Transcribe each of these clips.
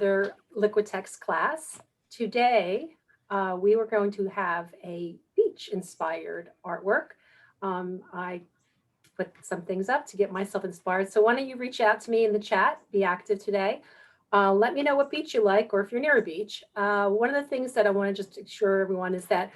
Another Liquitex class. Today, we were going to have a beach-inspired artwork. I put some things up to get myself inspired. So why don't you reach out to me in the chat, be active today. Let me know what beach you like or if you're near a beach. One of the things that I want to just assure everyone is that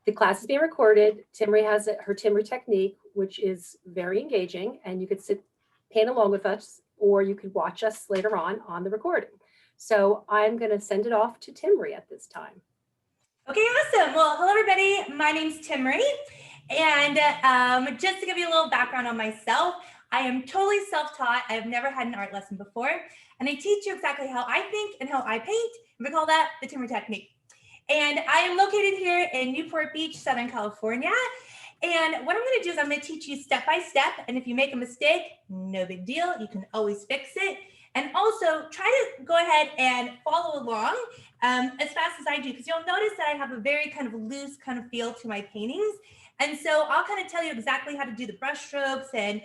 the class is being recorded. Timmery has her Timmery technique, which is very engaging, and you could sit, paint along with us, or you could watch us later on the recording. So I'm going to send it off to Timmery at this time. Okay, awesome. Well, hello everybody. My name's Timmery, and just to give you a little background on myself, I am totally self-taught. I have never had an art lesson before, and I teach you exactly how I think and how I paint. We call that the Timmery technique. And I am located here in Newport Beach, Southern California. And what I'm going to do is I'm going to teach you step by step. And if you make a mistake, no big deal. You can always fix it. And also try to go ahead and follow along as fast as I do, because you'll notice that I have a very kind of loose kind of feel to my paintings. And so I'll kind of tell you exactly how to do the brush strokes and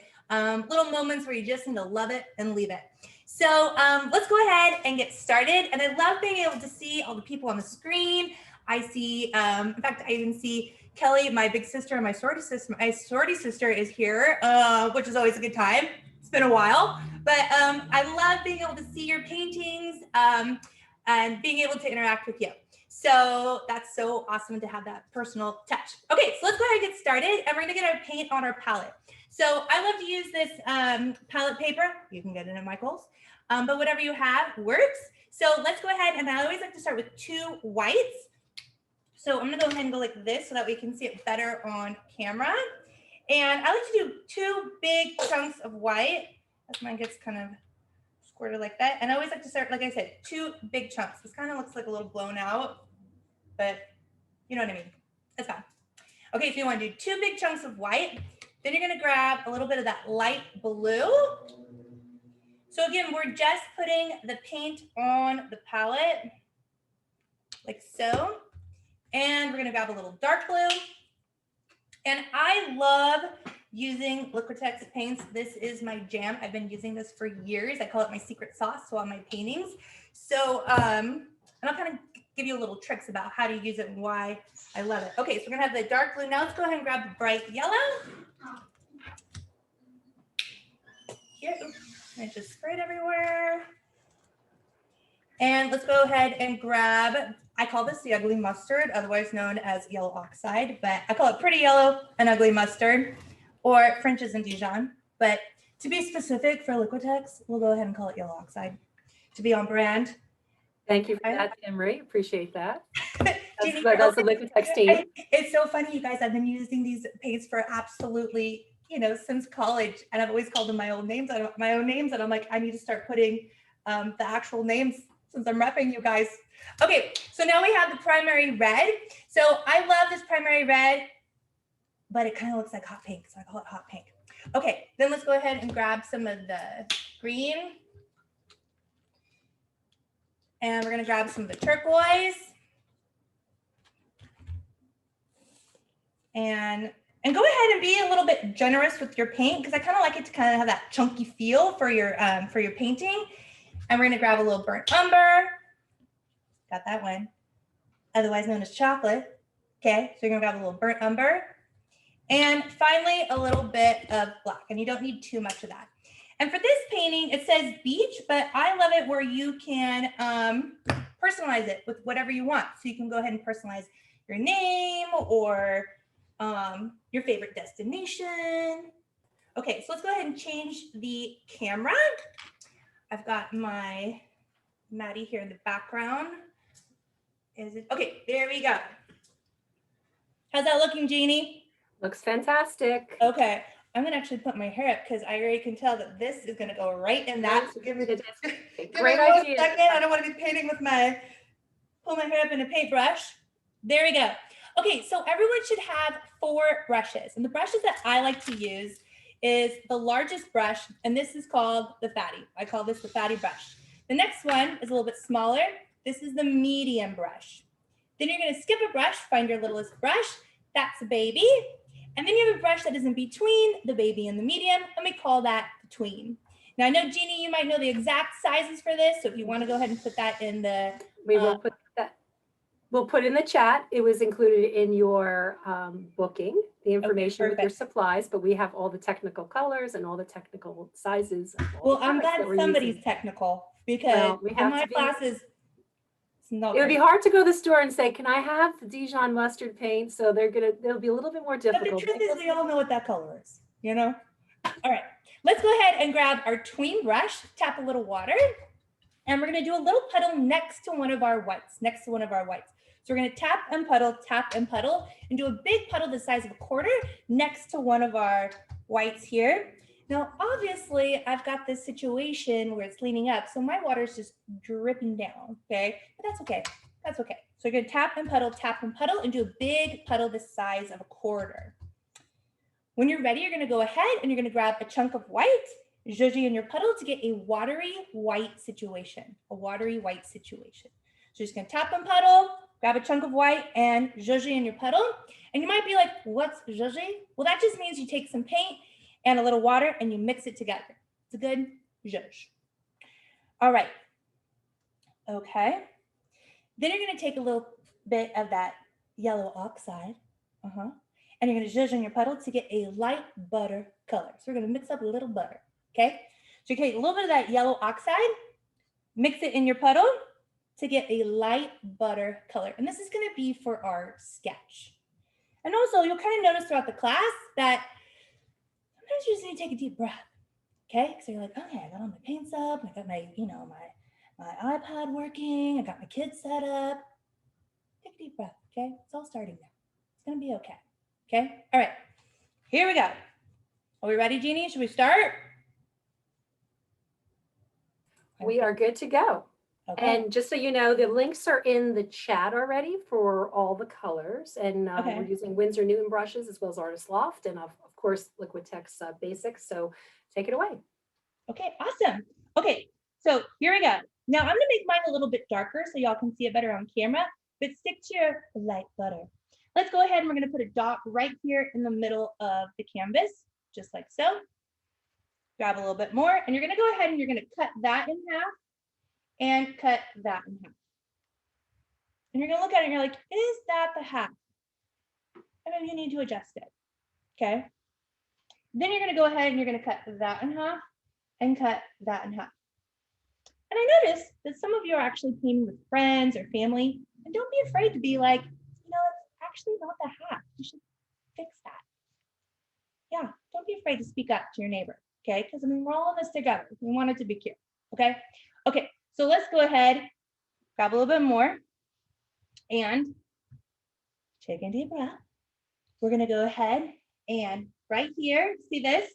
little moments where you just need to love it and leave it. So let's go ahead and get started. And I love being able to see all the people on the screen. I see, in fact, I even see Kelly, my big sister, and my sorority sister is here, which is always a good time. It's been a while, but I love being able to see your paintings and being able to interact with you. So that's so awesome to have that personal touch. Okay, so let's go ahead and get started, and we're gonna get our paint on our palette. So I love to use this palette paper. You can get it at Michael's, but whatever you have works. So let's go ahead, and I always like to start with 2 whites. So I'm gonna go ahead and go like this so that we can see it better on camera. And I like to do 2 big chunks of white, as mine gets kind of squirted like that. And I always like to start, like I said, 2 big chunks. This kind of looks like a little blown out, but you know what I mean. It's fine. Okay, so you want to do 2 big chunks of white. Then you're going to grab a little bit of that light blue. So again, we're just putting the paint on the palette, like so. And we're going to grab a little dark blue. And I love using Liquitex paints. This is my jam. I've been using this for years. I call it my secret sauce on my paintings. So, and I'll kind of give you a little tricks about how to use it and why I love it. Okay, so we're gonna have the dark blue. Now let's go ahead and grab the bright yellow. Here, and just spray it everywhere. And let's go ahead and grab, I call this the ugly mustard, otherwise known as yellow oxide, but I call it pretty yellow and ugly mustard, or French's and Dijon. But to be specific for Liquitex, we'll go ahead and call it yellow oxide to be on brand. Thank you for that, Timmery. Appreciate that. That's the Liquitex team. It's so funny, you guys. I've been using these paints for absolutely, since college, and I've always called them my own names. And I'm like, I need to start putting the actual names since I'm repping you guys. Okay, so now we have the primary red. So I love this primary red, but it kind of looks like hot pink, so I call it hot pink. Okay, then let's go ahead and grab some of the green. And we're gonna grab some of the turquoise. And go ahead and be a little bit generous with your paint, because I kind of like it to kind of have that chunky feel for your painting. And we're gonna grab a little burnt umber. Got that one, otherwise known as chocolate. Okay, so you're gonna grab a little burnt umber. And finally, a little bit of black, and you don't need too much of that. And for this painting, it says beach, but I love it where you can personalize it with whatever you want. So you can go ahead and personalize your name or your favorite destination. Okay, so let's go ahead and change the camera. I've got my Maddie here in the background. Is it? Okay, there we go. How's that looking, Jeannie? Looks fantastic. Okay, I'm gonna actually put my hair up because I already can tell that this is gonna go right in that. So give me the great idea. Second. I don't want to be painting with pull my hair up in a paintbrush. There we go. Okay, so everyone should have 4 brushes, and the brushes that I like to use is the largest brush, and this is called the fatty. I call this the fatty brush. The next one is a little bit smaller. This is the medium brush. Then you're gonna skip a brush, find your littlest brush. That's a baby. And then you have a brush that is in between the baby and the medium, and we call that the tween. Now I know, Jeannie, you might know the exact sizes for this. So if you want to go ahead and put that in the, We will put that. We'll put in the chat. It was included in your booking, the information with your supplies, but we have all the technical colors and all the technical sizes. Of all well, the I'm products glad that we're somebody's using. technical because in my classes, it would be hard to go to the store and say, can I have the Dijon mustard paint? So it'll be a little bit more difficult. But the truth is we all know what that color is, you know? All right, let's go ahead and grab our tween brush, tap a little water, and we're gonna do a little puddle next to one of our whites, So we're gonna tap and puddle, and do a big puddle the size of a quarter next to one of our whites here. Now, obviously, I've got this situation where it's leaning up, so my water is just dripping down, okay? But that's okay, that's okay. So you're gonna tap and puddle, and do a big puddle the size of a quarter. When you're ready, you're gonna go ahead and you're gonna grab a chunk of white, zhuzh in your puddle to get a watery white situation, So you're just gonna tap and puddle, grab a chunk of white and zhuzh in your puddle. And you might be like, what's zhuzh? Well, that just means you take some paint and a little water and you mix it together. It's a good zhuzh. All right. Okay. Then you're gonna take a little bit of that yellow oxide. And you're gonna zhuzh in your puddle to get a light butter color. So we're gonna mix up a little butter, okay? So you take a little bit of that yellow oxide, mix it in your puddle to get a light butter color. And this is gonna be for our sketch. And also you'll kind of notice throughout the class that sometimes you just need to take a deep breath, okay? So you're like, okay, I got all my paints up, I got my, my iPad working, I got my kids set up. Take a deep breath, okay? It's all starting now. It's gonna be okay, okay? All right, here we go. Are we ready, Jeannie? Should we start? We are good to go. Okay. And just so you know, the links are in the chat already for all the colors. And we're using Winsor Newton brushes as well as Artist Loft and of course Liquitex basics. So take it away. Okay, awesome. Okay, so here we go. Now I'm gonna make mine a little bit darker so y'all can see it better on camera, but stick to your light butter. Let's go ahead and we're gonna put a dot right here in the middle of the canvas, just like so. Grab a little bit more and you're gonna go ahead and you're gonna cut that in half and cut that in half. And you're gonna look at it and you're like, is that the half? And then you need to adjust it, okay? Then you're gonna go ahead and you're gonna cut that in half and cut that in half. And I noticed that some of you are actually painting with friends or family, and don't be afraid to be like, it's actually not the half. You should fix that. Yeah, don't be afraid to speak up to your neighbor, okay? Because I mean, we're all in this together. We want it to be cute, okay? Okay, so let's go ahead, grab a little bit more, and take a deep breath. We're gonna go ahead and right here, see this?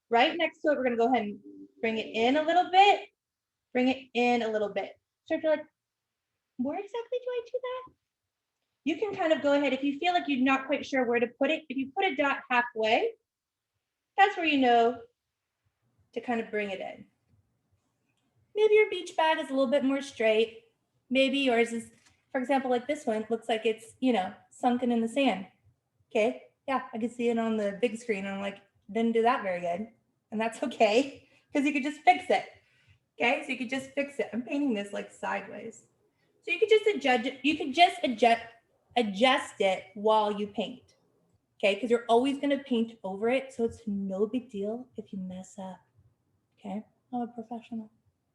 Right next to it, we're gonna go ahead and bring it in a little bit, bring it in a little bit. So if you're like, where exactly do I do that? You can kind of go ahead, if you feel like you're not quite sure where to put it, if you put a dot halfway, that's where you know to kind of bring it in. Maybe your beach bag is a little bit more straight. Maybe yours is, for example, like this one, looks like it's, sunken in the sand. Okay, yeah, I can see it on the big screen. And I'm like, didn't do that very good. And that's okay, because you could just fix it. Okay, so you could just fix it. I'm painting this like sideways. So you could just adjust it while you paint. Okay, because you're always gonna paint over it. So it's no big deal if you mess up. Okay, I'm a professional.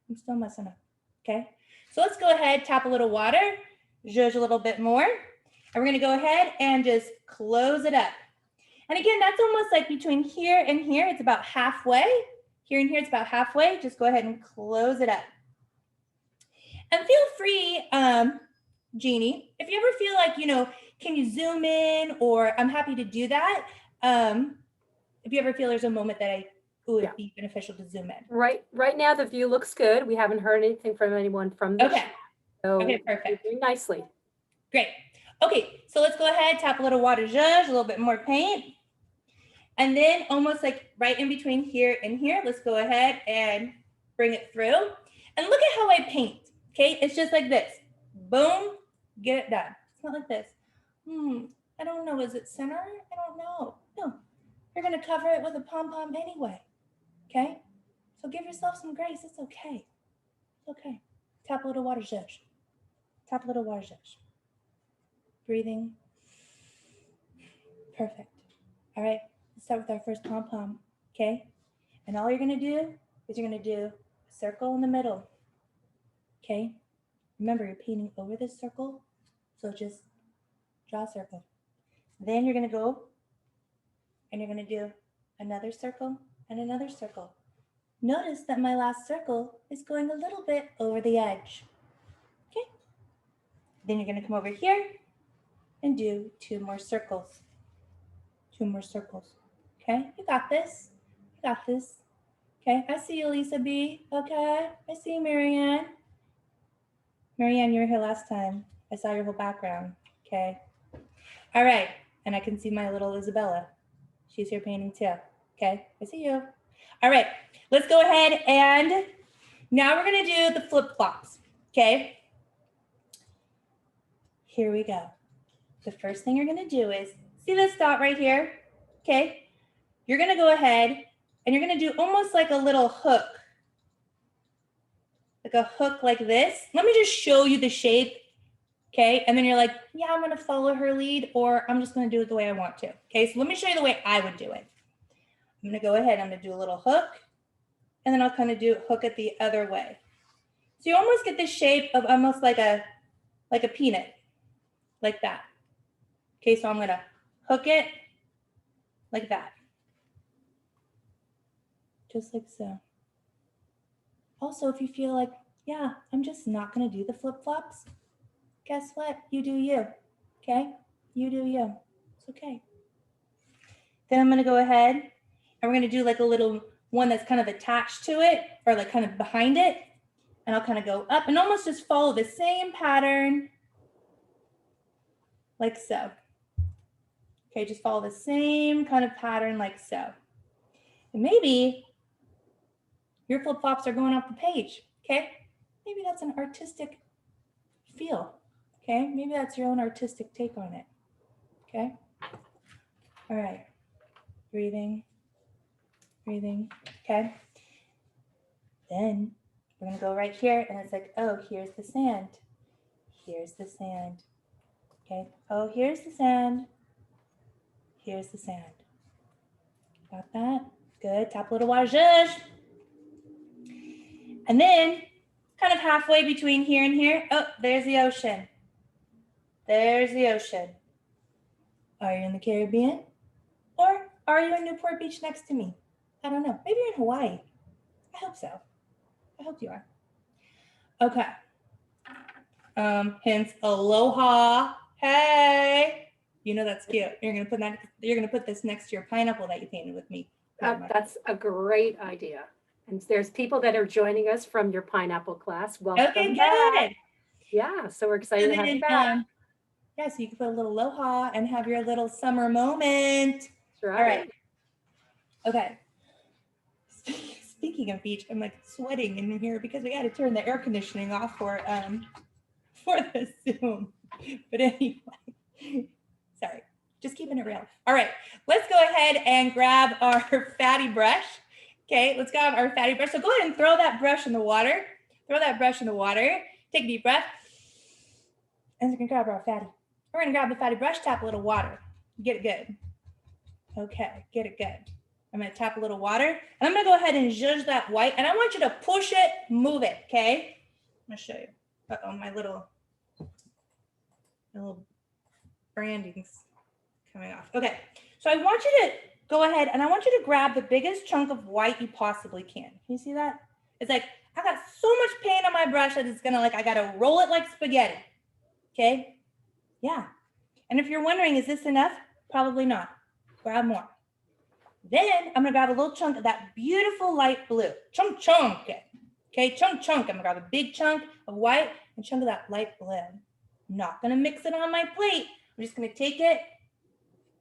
I'm still messing up. Okay, so let's go ahead, tap a little water, zhuzh a little bit more. And we're gonna go ahead and just close it up. And again, that's almost like between here and here, it's about halfway. Here and here, it's about halfway. Just go ahead and close it up. And feel free, Jeannie, if you ever feel like, can you zoom in, or I'm happy to do that. If you ever feel there's a moment that it would be beneficial to zoom in. Right now, the view looks good. We haven't heard anything from anyone from the chat. So okay, perfect. You're doing nicely. Great. Okay, so let's go ahead, tap a little water zhuzh, a little bit more paint. And then almost like right in between here and here, let's go ahead and bring it through. And look at how I paint, okay? It's just like this. Boom, get it done. It's not like this. I don't know, is it center? I don't know. No, you're gonna cover it with a pom-pom anyway, okay? So give yourself some grace. It's okay. It's okay. Tap a little water zhuzh. Tap a little water zhuzh. Breathing. Perfect. All right, let's start with our first pom-pom, okay? And all you're gonna do is you're gonna do a circle in the middle, okay? Remember, you're painting over this circle, so just draw a circle. Then you're gonna go and you're gonna do another circle and another circle. Notice that my last circle is going a little bit over the edge, okay? Then you're gonna come over here and do 2 more circles. 2 more circles, okay? You got this, you got this. Okay, I see you, Lisa B. Okay, I see you, Marianne. Marianne, you were here last time. I saw your whole background, okay? All right, and I can see my little Isabella. She's here painting too, okay? I see you. All right, let's go ahead and now we're gonna do the flip-flops, okay? Here we go. The first thing you're gonna do is, see this dot right here, okay? You're gonna go ahead and you're gonna do almost like a little hook. Like a hook like this. Let me just show you the shape, okay? And then you're like, yeah, I'm gonna follow her lead, or I'm just gonna do it the way I want to. Okay, so let me show you the way I would do it. I'm gonna go ahead, I'm gonna do a little hook, and then I'll kind of do hook it the other way. So you almost get the shape of almost like a peanut, like that. Okay, so I'm gonna hook it like that. Just like so. Also, if you feel like, yeah, I'm just not gonna do the flip-flops, guess what? You do you, okay? You do you, it's okay. Then I'm gonna go ahead and we're gonna do like a little one that's kind of attached to it or like kind of behind it. And I'll kind of go up and almost just follow the same pattern like so. Okay, just follow the same kind of pattern like so. And maybe your flip-flops are going off the page, okay? Maybe that's an artistic feel, okay? Maybe that's your own artistic take on it, okay? All right, breathing, breathing, okay? Then we're gonna go right here and it's like, oh, here's the sand. Here's the sand, okay? Oh, here's the sand. Here's the sand. Got that? Good, tap a little water zhuzh. And then kind of halfway between here and here, oh, there's the ocean. There's the ocean. Are you in the Caribbean? Or are you in Newport Beach next to me? I don't know. Maybe you're in Hawaii. I hope so. I hope you are. Okay. Hence aloha. Hey. You know that's cute. You're gonna put this next to your pineapple that you painted with me. That's a great idea. And there's people that are joining us from your pineapple class. Welcome Okay, back. good. Yeah, so we're excited to have you back. Yeah, so you can put a little aloha and have your little summer moment. That's right. All right. Okay. Speaking of beach, I'm like sweating in here because we had to turn the air conditioning off for the Zoom. But anyway, sorry, just keeping it real. All right, let's go ahead and grab our fatty brush. Okay, let's grab our fatty brush. So go ahead and throw that brush in the water. Throw that brush in the water. Take a deep breath. And we're gonna grab our fatty. We're gonna grab the fatty brush, tap a little water. Get it good. Okay, get it good. I'm gonna tap a little water. And I'm gonna go ahead and zhuzh that white. And I want you to push it, move it, okay? I'm gonna show you. Uh-oh, my little branding's coming off. Okay, so I want you to go ahead and I want you to grab the biggest chunk of white you possibly can. Can you see that? It's like, I got so much paint on my brush that it's gonna I gotta roll it like spaghetti, okay? Yeah, and if you're wondering, is this enough? Probably not, grab more. Then I'm gonna grab a little chunk of that beautiful light blue, chunk, okay, chunk. I'm gonna grab a big chunk of white and chunk of that light blue. I'm not gonna mix it on my plate. I'm just gonna take it,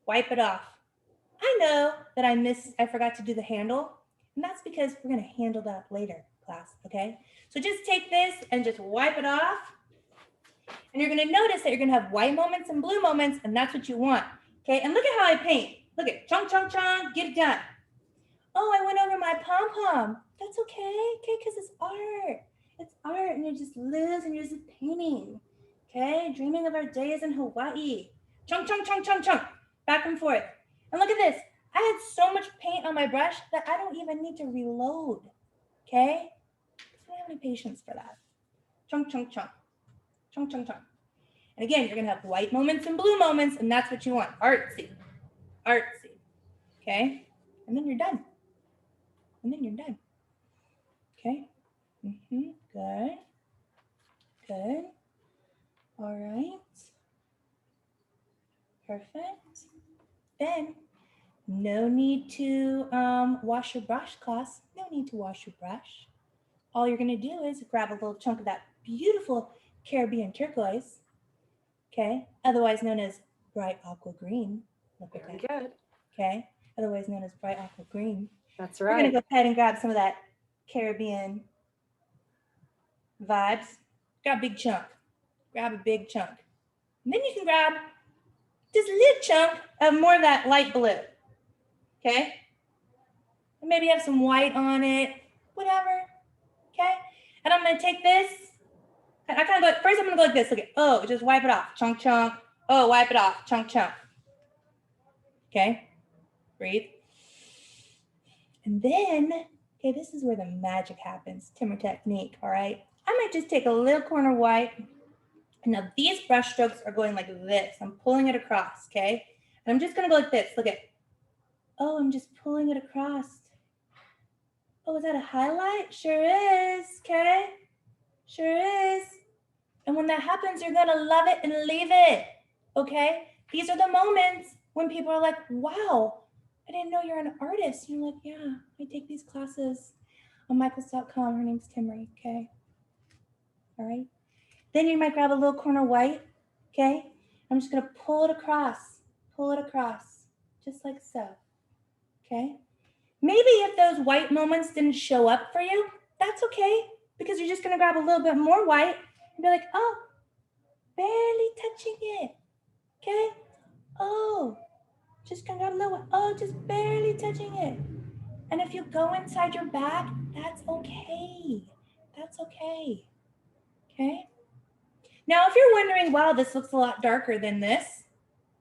wipe it off. I know that I forgot to do the handle, and that's because we're gonna handle that later, class, okay? So just take this and just wipe it off, and you're gonna notice that you're gonna have white moments and blue moments, and that's what you want, okay? And look at how I paint. Look at chunk, get it done. Oh, I went over my pom-pom. That's okay, because it's art. It's art, and you're just painting, okay? Dreaming of our days in Hawaii. Chunk, chunk, chunk, chunk, chunk, back and forth. And look at this. I had so much paint on my brush that I don't even need to reload, okay? Because I don't have any patience for that. Chunk, chunk, chunk, chunk, chunk, chunk. And again, you're gonna have white moments and blue moments, and that's what you want. Artsy, artsy, okay? And then you're done. And then you're done. Okay. Good. Good. All right. Perfect. Then, no need to wash your brush, class. No need to wash your brush. All you're going to do is grab a little chunk of that beautiful Caribbean turquoise, okay, otherwise known as bright aqua green. Look at Very that. good. Okay, otherwise known as bright aqua green. That's We're going right. to go ahead and grab some of that Caribbean vibes. Grab a big chunk. Grab a big chunk. And then you can grab just a little chunk of more of that light blue. Okay? And maybe have some white on it. Whatever. Okay? And I'm gonna take this. And I kind of go, first I'm gonna go like this. Look at, oh, just wipe it off. Chunk, chunk. Oh, wipe it off. Chunk, chunk. Okay? Breathe. And then, okay, this is where the magic happens. Timber technique, all right? I might just take a little corner white. And now these brush strokes are going like this. I'm pulling it across, okay? And I'm just gonna go like this. Look at, oh, I'm just pulling it across. Oh, is that a highlight? Sure is, okay? Sure is. And when that happens, you're gonna love it and leave it, okay? These are the moments when people are like, wow, I didn't know you're an artist. And you're like, yeah, I take these classes on michaels.com. Her name's Timmery, okay? All right. Then you might grab a little corner white, okay? I'm just gonna pull it across, just like so, okay? Maybe if those white moments didn't show up for you, that's okay, because you're just gonna grab a little bit more white and be like, oh, barely touching it, okay? Oh, just gonna grab a little, oh, just barely touching it. And if you go inside your bag, that's okay, okay? Now, if you're wondering, wow, this looks a lot darker than this,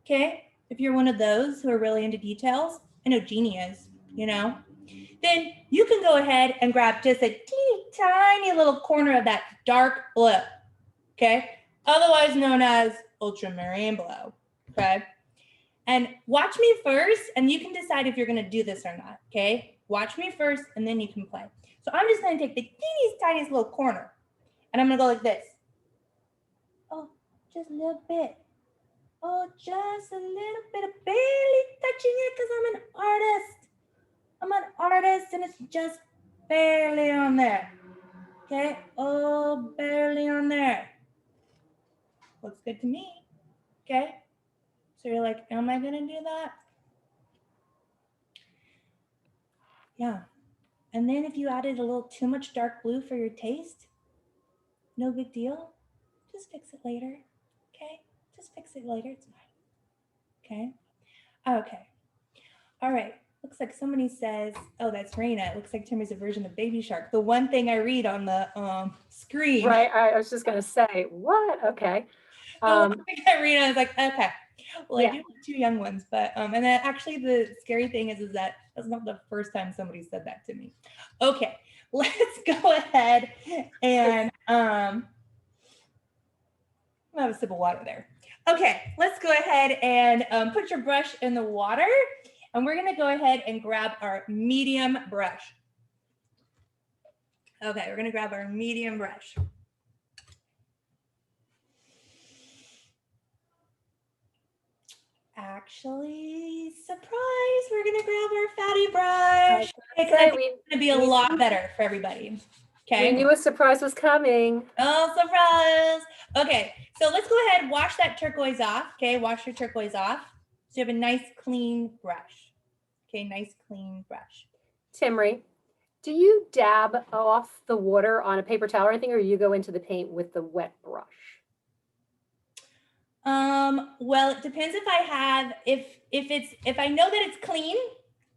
okay? If you're one of those who are really into details, I know Jeannie is, then you can go ahead and grab just a teeny tiny little corner of that dark blue, okay? Otherwise known as ultramarine blue, okay? And watch me first, and you can decide if you're gonna do this or not, okay? Watch me first, and then you can play. So I'm just gonna take the teeniest, tiniest little corner, and I'm gonna go like this. Oh, just a little bit. Oh, just a little bit of barely touching it because I'm an artist. I'm an artist and it's just barely on there. Okay, oh, barely on there. Looks good to me. Okay, so you're like, am I gonna do that? Yeah. And then if you added a little too much dark blue for your taste, no big deal. Just fix it later. Okay, just fix it later. It's fine. Okay. Okay. All right. Looks like somebody says, oh, that's Raina. It looks like Timmy's a version of Baby Shark. The one thing I read on the screen. Right. I was just going to say, what? Okay. The one thing I read, I was like, okay. Well, yeah. I do have two young ones, but and then actually the scary thing is that that's not the first time somebody said that to me. Okay, let's go ahead and I'll have a sip of water there. Okay, let's go ahead and put your brush in the water. And we're gonna go ahead and grab our medium brush. Okay, we're gonna grab our medium brush. Actually, surprise, we're gonna grab our fatty brush. It's gonna be a lot better for everybody. Okay. We knew a surprise was coming. Oh, surprise. Okay, so let's go ahead and wash that turquoise off. Okay, wash your turquoise off. So you have a nice clean brush. Okay, nice clean brush. Timmery, do you dab off the water on a paper towel or anything, or you go into the paint with the wet brush? Well, it depends if I have, if I know that it's clean,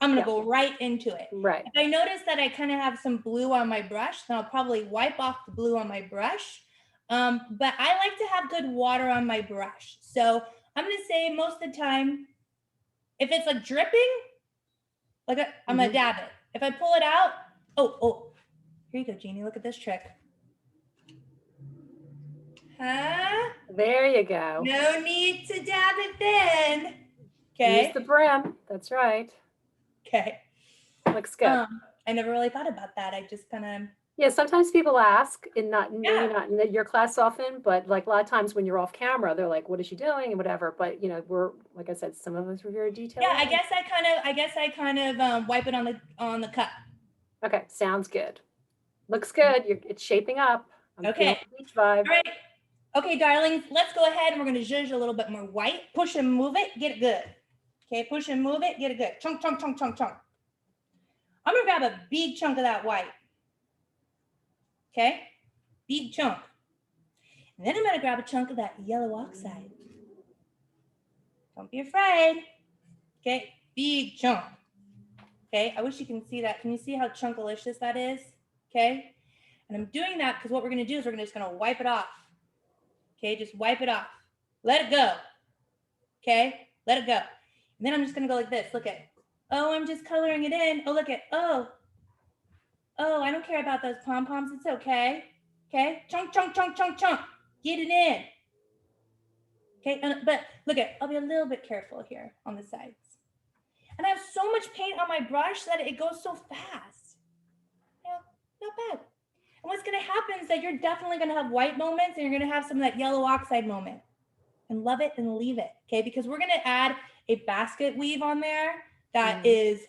I'm gonna go right into it. Right. If I notice that I kind of have some blue on my brush, then I'll probably wipe off the blue on my brush. But I like to have good water on my brush. So I'm gonna say most of the time, if it's like dripping, like I'm gonna dab it. If I pull it out, oh, here you go, Jeannie, look at this trick. Huh? There you go. No need to dab it then. Okay. Use the brim. That's right. Okay. Looks good. I never really thought about that. I just kind of. Yeah, sometimes people ask, and maybe not in your class often, but like a lot of times when you're off camera, they're like, "What is she doing?" and whatever. But we're like I said, some of us are very detailed. Yeah, I guess I kind of wipe it on the cup. Okay, sounds good. Looks good. It's shaping up. Okay. Beach vibe. All right. Okay, darlings, let's go ahead and we're going to zhuzh a little bit more white. Push and move it, get it good. Okay, push and move it, get it good. Chunk, chunk, chunk, chunk, chunk. I'm going to grab a big chunk of that white. Okay, big chunk. And then I'm going to grab a chunk of that yellow oxide. Don't be afraid. Okay, big chunk. Okay, I wish you can see that. Can you see how chunkalicious that is? Okay, and I'm doing that because what we're going to do is we're just going to wipe it off. Okay, just wipe it off. Let it go. Okay, let it go. And then I'm just going to go like this. Look at, oh, I'm just coloring it in. Oh, look at, oh, I don't care about those pom-poms. It's okay. Okay, chunk, chunk, chunk, chunk, chunk. Get it in. Okay, but look at, I'll be a little bit careful here on the sides. And I have so much paint on my brush that it goes so fast. Yeah, not bad. And what's going to happen is that you're definitely going to have white moments and you're going to have some of that yellow oxide moment. And love it and leave it, okay? Because we're going to add a basket weave on there that is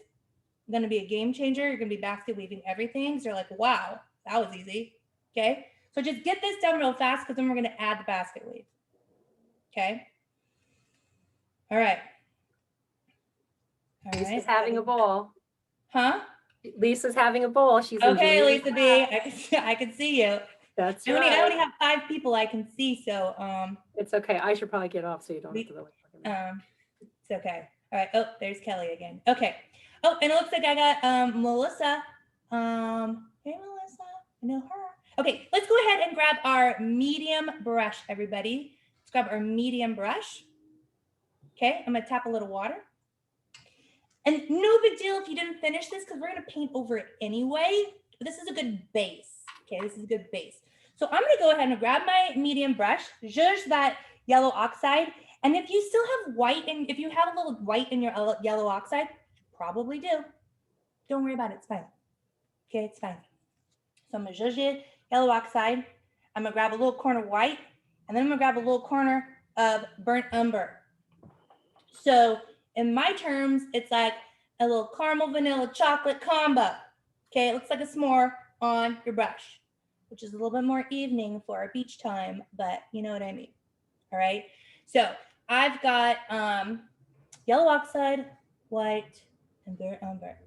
going to be a game changer. You're going to be basket weaving everything. So you're like, wow, that was easy, okay? So just get this done real fast because then we're going to add the basket weave, okay? All right. Lisa's having a ball. Huh? Lisa's having a ball. She's okay, Lisa B. I can see you. That's right. right. I only have 5 people I can see, so it's okay. I should probably get off so you don't have to really it's okay. All right. Oh, there's Kelly again. Okay. Oh, and it looks like I got Melissa. Hey Melissa, I know her. Okay, let's go ahead and grab our medium brush, everybody. Let's grab our medium brush. Okay, I'm gonna tap a little water. And no big deal if you didn't finish this because we're going to paint over it anyway. But this is a good base. Okay, this is a good base. So I'm going to go ahead and grab my medium brush, zhuzh that yellow oxide. And if you still have white, and if you have a little white in your yellow oxide, you probably do. Don't worry about it. It's fine. Okay, it's fine. So I'm going to zhuzh it, yellow oxide. I'm going to grab a little corner white. And then I'm going to grab a little corner of burnt umber. So in my terms, it's like a little caramel vanilla chocolate combo. Okay, it looks like a s'more on your brush, which is a little bit more evening for our beach time, but you know what I mean. All right, so I've got yellow oxide, white, and burnt umber.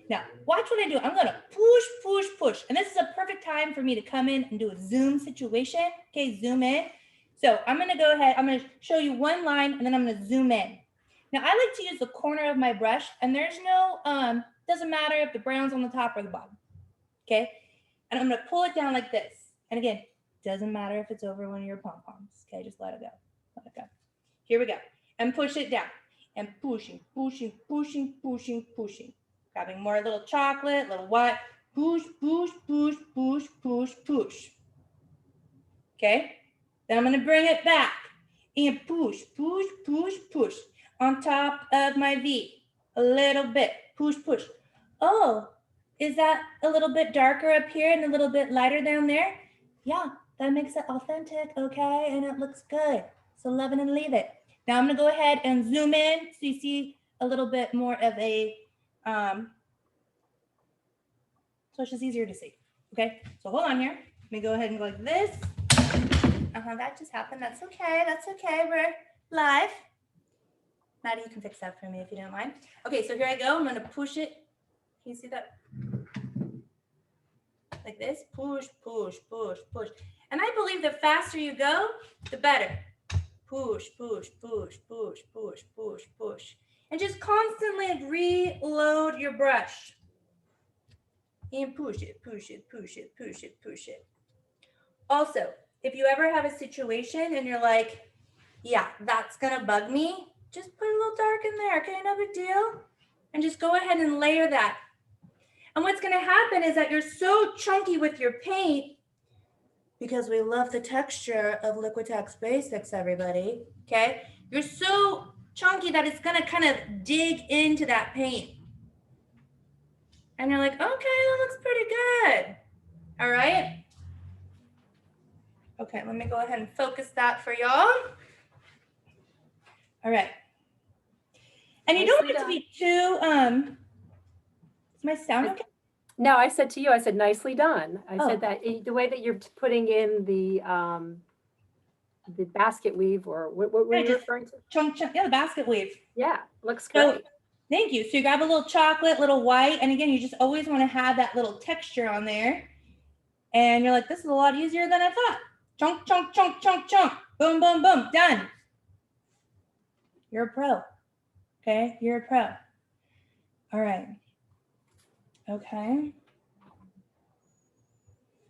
Now, watch what I do. I'm gonna push, push, push. And this is a perfect time for me to come in and do a zoom situation. Okay, zoom in. So I'm gonna go ahead, I'm gonna show you one line and then I'm gonna zoom in. Now, I like to use the corner of my brush, and there's no, doesn't matter if the brown's on the top or the bottom, okay? And I'm gonna pull it down like this. And again, doesn't matter if it's over one of your pom-poms, okay? Just let it go, let it go. Here we go. And push it down. And pushing, pushing, pushing, pushing, pushing. Grabbing more little chocolate, little white. Push, push, push, push, push, push. Okay? Then I'm gonna bring it back. And push, push, push, push. On top of my V, a little bit, push, push. Oh, is that a little bit darker up here and a little bit lighter down there? Yeah, that makes it authentic, okay? And it looks good. So love it and leave it. Now I'm gonna go ahead and zoom in so you see a little bit more of a, so it's just easier to see, okay? So hold on here. Let me go ahead and go like this. That just happened, that's okay, we're live. Maddie, you can fix that for me if you don't mind. Okay, so here I go. I'm going to push it. Can you see that? Like this. Push, push, push, push. And I believe the faster you go, the better. Push, push, push, push, push, push, push. and just constantly reload your brush. And push it, push it, push it, push it, push it. Also, if you ever have a situation and you're like, yeah, that's gonna bug me, just put a little dark in there, okay, no big deal. And just go ahead and layer that. And what's gonna happen is that you're so chunky with your paint, because we love the texture of Liquitex Basics, everybody, okay? You're so chunky that it's gonna kind of dig into that paint. And you're like, okay, that looks pretty good. All right. Okay, let me go ahead and focus that for y'all. All right. And you don't want it to be too, is my sound okay? No, I said to you, I said, nicely done. I Oh. said that the way that you're putting in the basket weave, or what were you referring to? Chunk, yeah, the basket weave. Yeah, looks So, great. thank you. So you grab a little chocolate, little white, and again, you just always want to have that little texture on there. And you're like, this is a lot easier than I thought. Chunk, chunk, chunk, chunk, chunk. Boom, boom, boom. Done. You're a pro. Okay, you're a pro. All right. Okay.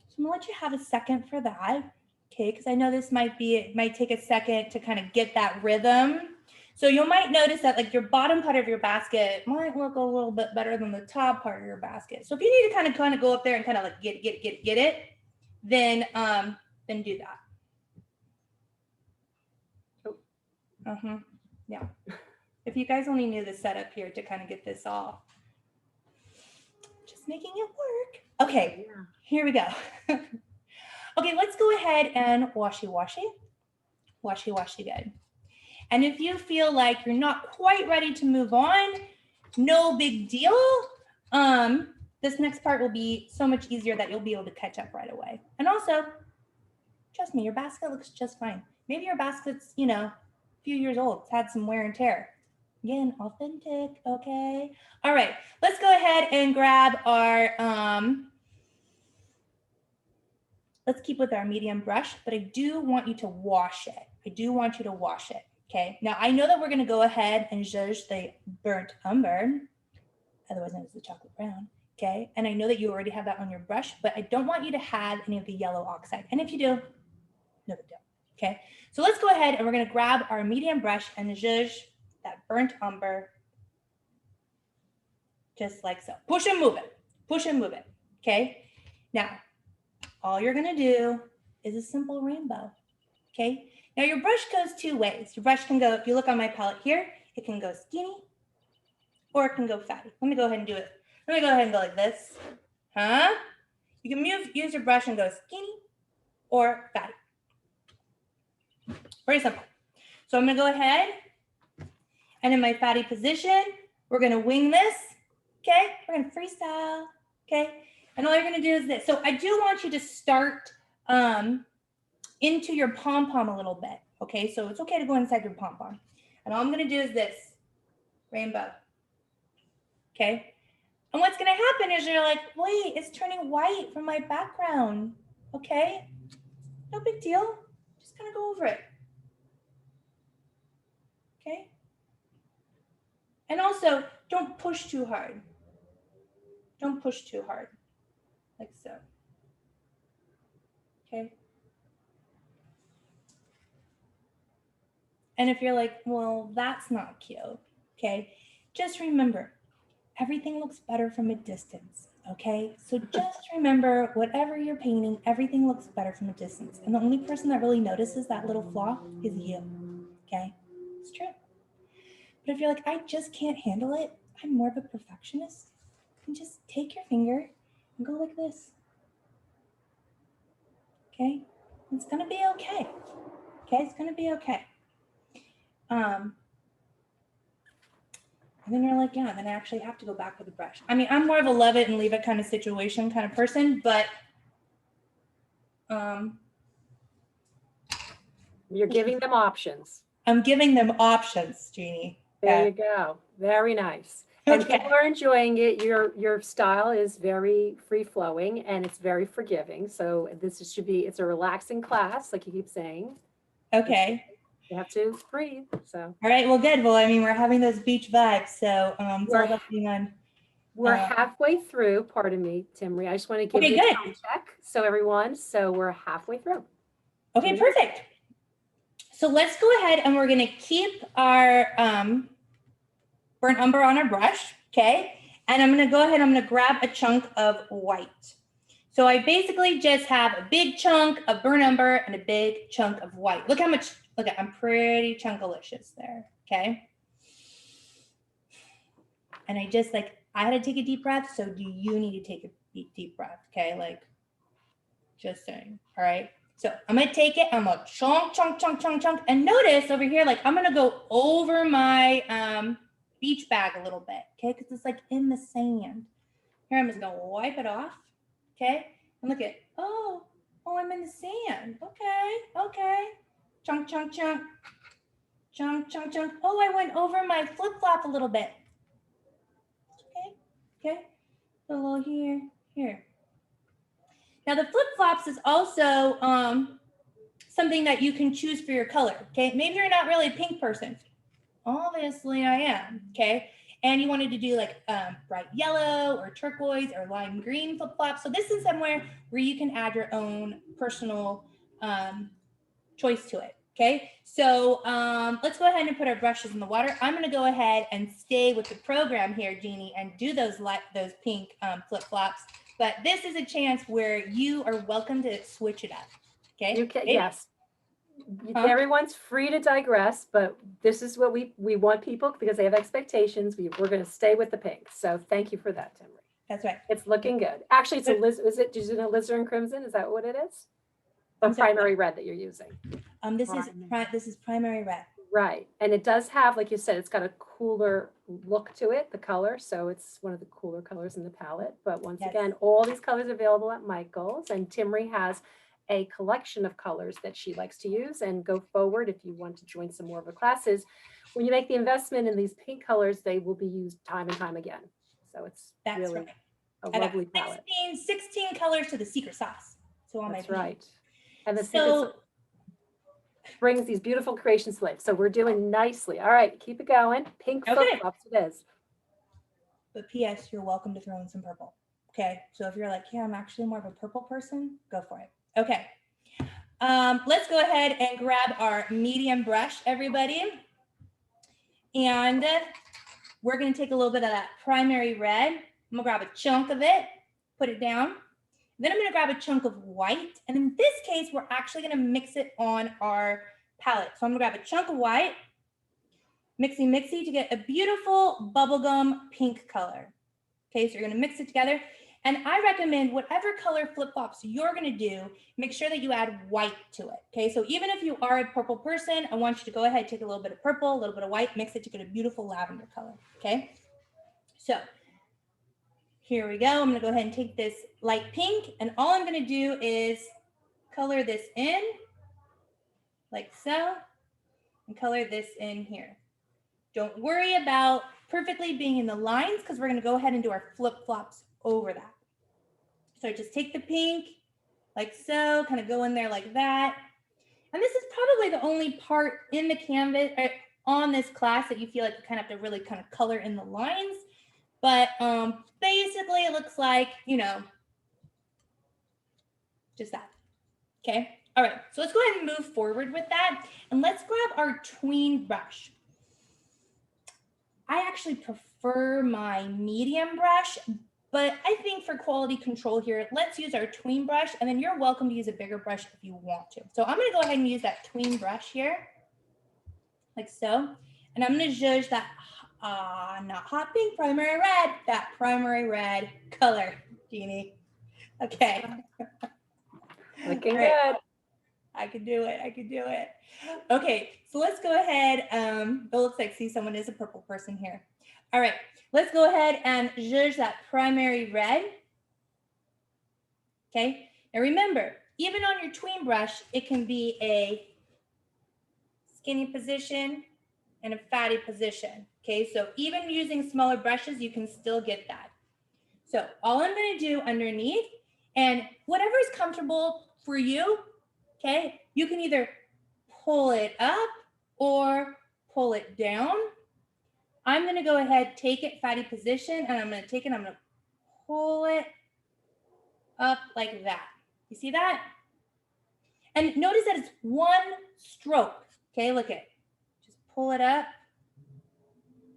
So I'm gonna let you have a second for that. Okay, because I know this might take a second to kind of get that rhythm. So you might notice that like your bottom part of your basket might look a little bit better than the top part of your basket. So if you need to kind of go up there and kind of like get it, then do that. Oh. Yeah. If you guys only knew the setup here to kind of get this all, just making it work. Okay, yeah. Here we go. Okay, let's go ahead and washy good. And if you feel like you're not quite ready to move on, no big deal. This next part will be so much easier that you'll be able to catch up right away. And also, trust me, your basket looks just fine. Maybe your basket's, a few years old. It's had some wear and tear. Again, authentic, okay? All right, let's go ahead and grab our, let's keep with our medium brush, but I do want you to wash it. Okay, now I know that we're gonna go ahead and zhuzh the burnt umber, otherwise known as the chocolate brown, okay? And I know that you already have that on your brush, but I don't want you to have any of the yellow oxide. And if you do, no big deal, okay? So let's go ahead and we're gonna grab our medium brush and zhuzh that burnt umber, just like so. Push and move it, okay? Now, all you're gonna do is a simple rainbow, okay? Now your brush goes two ways. Your brush can go, if you look on my palette here, it can go skinny or it can go fatty. Let me go ahead and do it. Let me go ahead and go like this. You can use your brush and go skinny or fatty. Very simple. So I'm gonna go ahead and in my fatty position, we're gonna wing this, okay? We're gonna freestyle, okay? And all you're gonna do is this. So I do want you to start into your pom-pom a little bit, okay? So it's okay to go inside your pom-pom. And all I'm gonna do is this, rainbow, okay? And what's gonna happen is you're like, wait, it's turning white from my background, okay? No big deal, just kind of go over it, okay? And also, don't push too hard. Don't push too hard, like so, okay? And if you're like, well, that's not cute, okay? Just remember, everything looks better from a distance, okay? So just remember, whatever you're painting, everything looks better from a distance. And the only person that really notices that little flaw is you, okay? It's true. But if you're like, I just can't handle it, I'm more of a perfectionist, then just take your finger and go like this, okay? It's gonna be okay, okay? It's gonna be okay. And then you're like, yeah, then I actually have to go back with the brush. I mean, I'm more of a love it and leave it kind of situation kind of person, but you're giving them options. I'm giving them options, Jeannie. There you go. Very nice. And Okay. people are enjoying it. Your style is very free flowing and it's very forgiving. So this should be, it's a relaxing class, like you keep saying. Okay. You have to breathe. So All right, well, good. Well, I mean, we're having those beach vibes, so it's all we're about being on. we're halfway through. Pardon me, Timry. I just want to give Okay, you a good. time check. So everyone, so we're halfway through. Okay, perfect. So let's go ahead and we're going to keep our burnt umber on our brush, okay? And I'm going to go ahead, I'm going to grab a chunk of white. So I basically just have a big chunk of burnt umber and a big chunk of white. Look how much, look at, I'm pretty chunkalicious there, okay? And I just like, I had to take a deep breath, so do you need to take a deep breath, okay? Like, just saying, all right? So I'm gonna take it, I'm gonna chunk, and notice over here, like I'm gonna go over my beach bag a little bit, okay? Because it's like in the sand. Here, I'm just gonna wipe it off, okay? And look at, oh, I'm in the sand, okay. Chunk. Oh, I went over my flip-flop a little bit. Okay, a little here. Now the flip-flops is also something that you can choose for your color, okay? Maybe you're not really a pink person. Obviously I am, okay? And you wanted to do like bright yellow or turquoise or lime green flip-flops. So this is somewhere where you can add your own personal choice to it, okay? So let's go ahead and put our brushes in the water. I'm gonna go ahead and stay with the program here, Jeannie, and do those pink flip-flops. But this is a chance where you are welcome to switch it up, okay? You can, yes. Everyone's free to digress, but this is what we want people, because they have expectations. We're going to stay with the pink. So thank you for that, Timry. That's right. It's looking good. Actually, it's a is it alizarin and crimson? Is that what it is? The primary red that you're using. This is primary red. Right. And it does have, like you said, it's got a cooler look to it, the color. So it's one of the cooler colors in the palette. But once again, all these colors are available at Michael's, and Timry has a collection of colors that she likes to use. And go forward, if you want to join some more of her classes, when you make the investment in these pink colors, they will be used time and time again. So it's really a lovely palette. 16 colors to the secret sauce. So that's right. And the secret brings these beautiful creations to life. So we're doing nicely. All right, keep it going. Pink flip-flops it is. But P.S., you're welcome to throw in some purple. Okay, so if you're like, yeah, I'm actually more of a purple person, go for it. Okay, let's go ahead and grab our medium brush, everybody. And we're gonna take a little bit of that primary red. I'm gonna grab a chunk of it, put it down. Then I'm gonna grab a chunk of white. And in this case, we're actually gonna mix it on our palette. So I'm gonna grab a chunk of white, mixy to get a beautiful bubblegum pink color. Okay, so you're gonna mix it together. And I recommend whatever color flip-flops you're gonna do, make sure that you add white to it. Okay, so even if you are a purple person, I want you to go ahead, take a little bit of purple, a little bit of white, mix it to get a beautiful lavender color, okay? So here we go. I'm gonna go ahead and take this light pink, and all I'm gonna do is color this in, like so, and color this in here. Don't worry about perfectly being in the lines, because we're gonna go ahead and do our flip-flops over that. So just take the pink, like so, kind of go in there like that. And this is probably the only part in the canvas, on this class, that you feel like you kind of have to really kind of color in the lines. But basically it looks like, you know, just that, okay? All right, so let's go ahead and move forward with that. And let's grab our tween brush. I actually prefer my medium brush, but I think for quality control here, let's use our tween brush, and then you're welcome to use a bigger brush if you want to. So I'm gonna go ahead and use that tween brush here, like so. And I'm gonna zhuzh that, not hot pink, primary red, that primary red color, Jeannie. Okay. Looking good. I could do it. Okay, so let's go ahead. It looks like, see, someone is a purple person here. All right, let's go ahead and zhuzh that primary red. Okay, now remember, even on your tween brush, it can be a skinny position and a fatty position. Okay, so even using smaller brushes, you can still get that. So all I'm gonna do underneath, and whatever is comfortable for you, okay, you can either pull it up or pull it down. I'm going to go ahead, take it fatty position, and I'm going to take it, I'm going to pull it up like that. You see that? And notice that it's one stroke. Okay, look at, just pull it up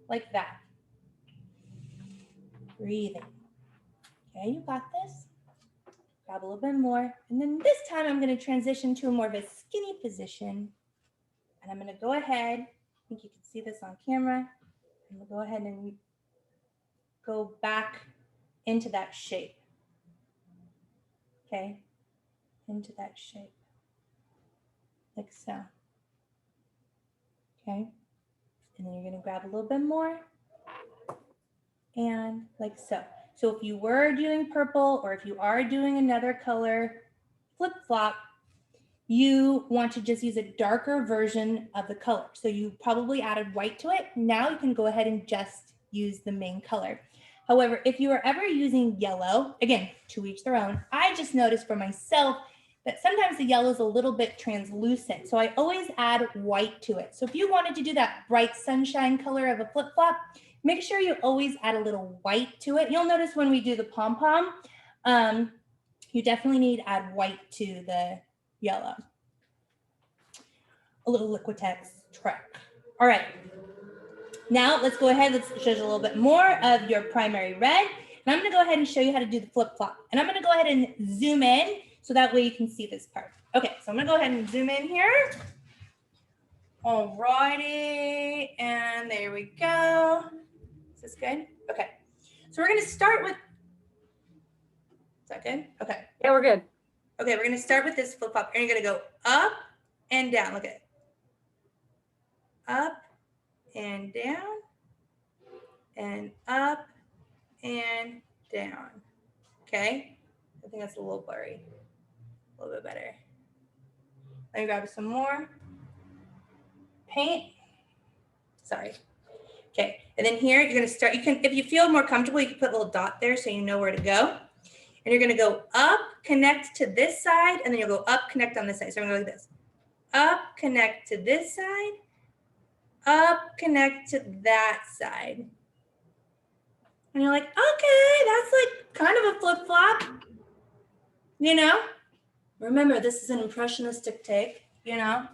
like that. Breathing. Okay, you got this. Grab a little bit more. And then this time I'm going to transition to a more of a skinny position. And I'm going to go ahead, I think you can see this on camera. I'm going to go ahead and go back into that shape. Okay, into that shape. Like so. Okay, and then you're going to grab a little bit more. And like so. So if you were doing purple or if you are doing another color flip-flop, you want to just use a darker version of the color. So you probably added white to it. Now you can go ahead and just use the main color. However, if you are ever using yellow, again, to each their own, I just noticed for myself that sometimes the yellow is a little bit translucent. So I always add white to it. So if you wanted to do that bright sunshine color of a flip-flop, make sure you always add a little white to it. You'll notice when we do the pom-pom, you definitely need to add white to the yellow. A little Liquitex trick. All right. Now let's go ahead, let's show you a little bit more of your primary red. And I'm gonna go ahead and show you how to do the flip-flop. And I'm gonna go ahead and zoom in so that way you can see this part. Okay, so I'm gonna go ahead and zoom in here. All righty, and there we go. Is this good? Okay, so we're gonna start with, is that good? Okay. Yeah, we're good. Okay, we're gonna start with this flip-flop. And you're gonna go up and down, look at it. Up and down, and up and down. Okay, I think that's a little blurry. A little bit better. Let me grab some more paint. Sorry. Okay, and then here you're gonna start, you can, if you feel more comfortable, you can put a little dot there so you know where to go. And you're gonna go up, connect to this side, and then you'll go up, connect on this side. So I'm gonna go like this. Up, connect to this side. Up, connect to that side. And you're like, okay, that's like kind of a flip-flop. You know? Remember, this is an impressionistic take, you know?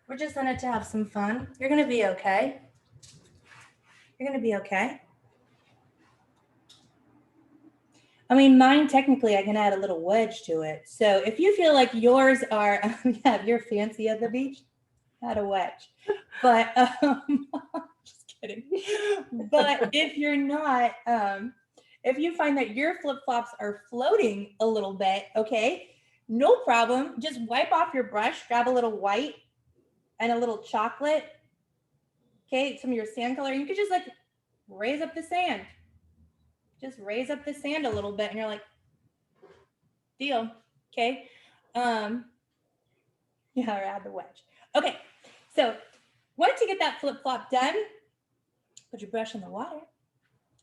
We're just in it to have some fun. You're gonna be okay. You're gonna be okay. I mean, mine, technically, I can add a little wedge to it. So if you feel like yours are, yeah, if you're fancy at the beach, add a wedge. But, just kidding. But if you're not, if you find that your flip-flops are floating a little bit, okay, no problem. Just wipe off your brush, grab a little white and a little chocolate, okay, some of your sand color. You could just like raise up the sand. Just raise up the sand a little bit and you're like, deal, okay? Yeah, or add the wedge. Okay, so once you get that flip-flop done, put your brush in the water.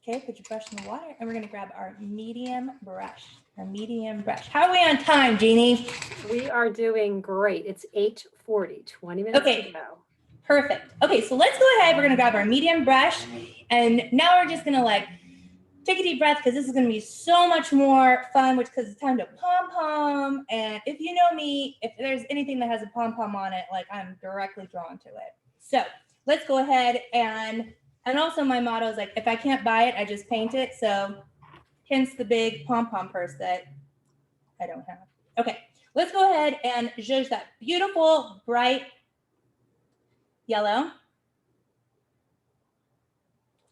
Okay, put your brush in the water and we're gonna grab our medium brush, How are we on time, Jeannie? We are doing great. It's 8:40, 20 minutes to go. Perfect. Okay, so let's go ahead. We're gonna grab our medium brush and now we're just gonna like take a deep breath because this is going to be so much more fun, because it's time to pom-pom. And if you know me, if there's anything that has a pom-pom on it, like I'm directly drawn to it. So let's go ahead and also my motto is like, if I can't buy it, I just paint it. So hence the big pom-pom purse that I don't have. Okay, let's go ahead and zhuzh that beautiful, bright yellow.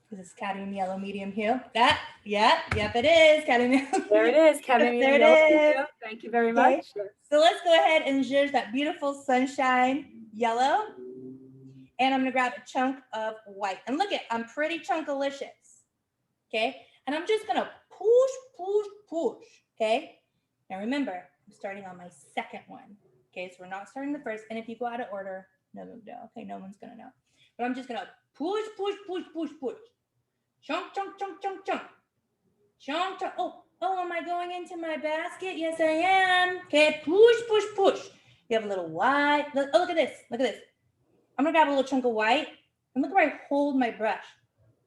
This is cadmium yellow medium hue. That, yep, it is cadmium. There it is, cadmium There it yellow. is. Thank you very much. So let's go ahead and zhuzh that beautiful sunshine yellow. And I'm gonna grab a chunk of white. And look at, I'm pretty chunkalicious. Okay, and I'm just gonna push, okay? Now remember, I'm starting on my second one. Okay, so we're not starting the first. And if you go out of order, no, okay, no one's gonna know. But I'm just gonna push. Chunk. Oh, am I going into my basket? Yes, I am. Okay, push. You have a little white. Oh, look at this. I'm gonna grab a little chunk of white and look where I hold my brush.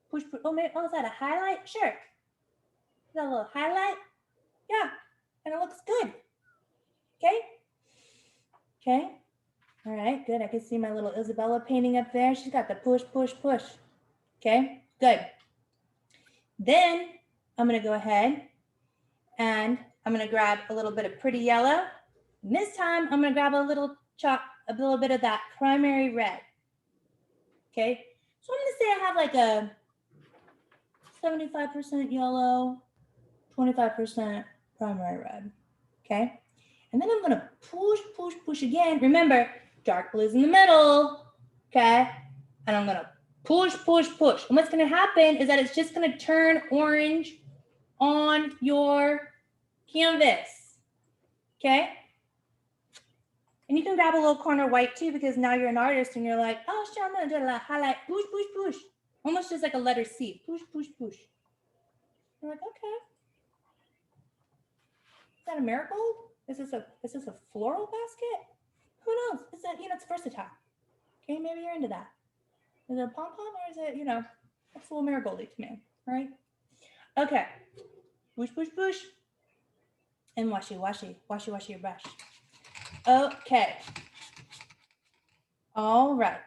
Push, push. Oh, maybe, oh, is that a highlight? Sure. Is that a little highlight? Yeah, and it looks good. Okay. Okay. All right, good. I can see my little Isabella painting up there. She's got the push, push, push. Okay, good. Then I'm gonna go ahead and I'm gonna grab a little bit of pretty yellow. And this time I'm gonna grab a little bit of that primary red. Okay, so I'm gonna say I have like a 75% yellow, 25% primary red. Okay, and then I'm gonna push, push, push again. Remember, dark blue's in the middle. Okay, and I'm gonna push, push, push. And what's gonna happen is that it's just gonna turn orange on your canvas. Okay. And you can grab a little corner white too, because now you're an artist and you're like, oh, sure, I'm going to do a little highlight, push, push, push. Almost just like a letter C, push, push, push. You're like, okay. Is that a miracle? Is this a floral basket? Who knows? It's it's versatile. Okay, maybe you're into that. Is it a pom-pom or is it, it's a little marigoldy to me, right? Okay. Push, push, push. And washy, washy, washy, washy your brush. Okay. All right.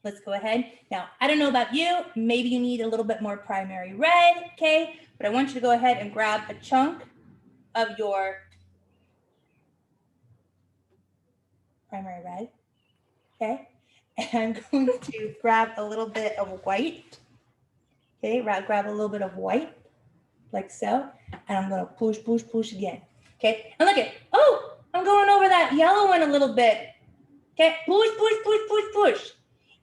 Let's go ahead. Now, I don't know about you. Maybe you need a little bit more primary red, okay? But I want you to go ahead and grab a chunk of your primary red, okay? And I'm going to grab a little bit of white, okay? Grab a little bit of white, like so. And I'm going to push, push, push again, okay? And look at, oh, I'm going over that yellow one a little bit. Okay, push, push, push, push, push.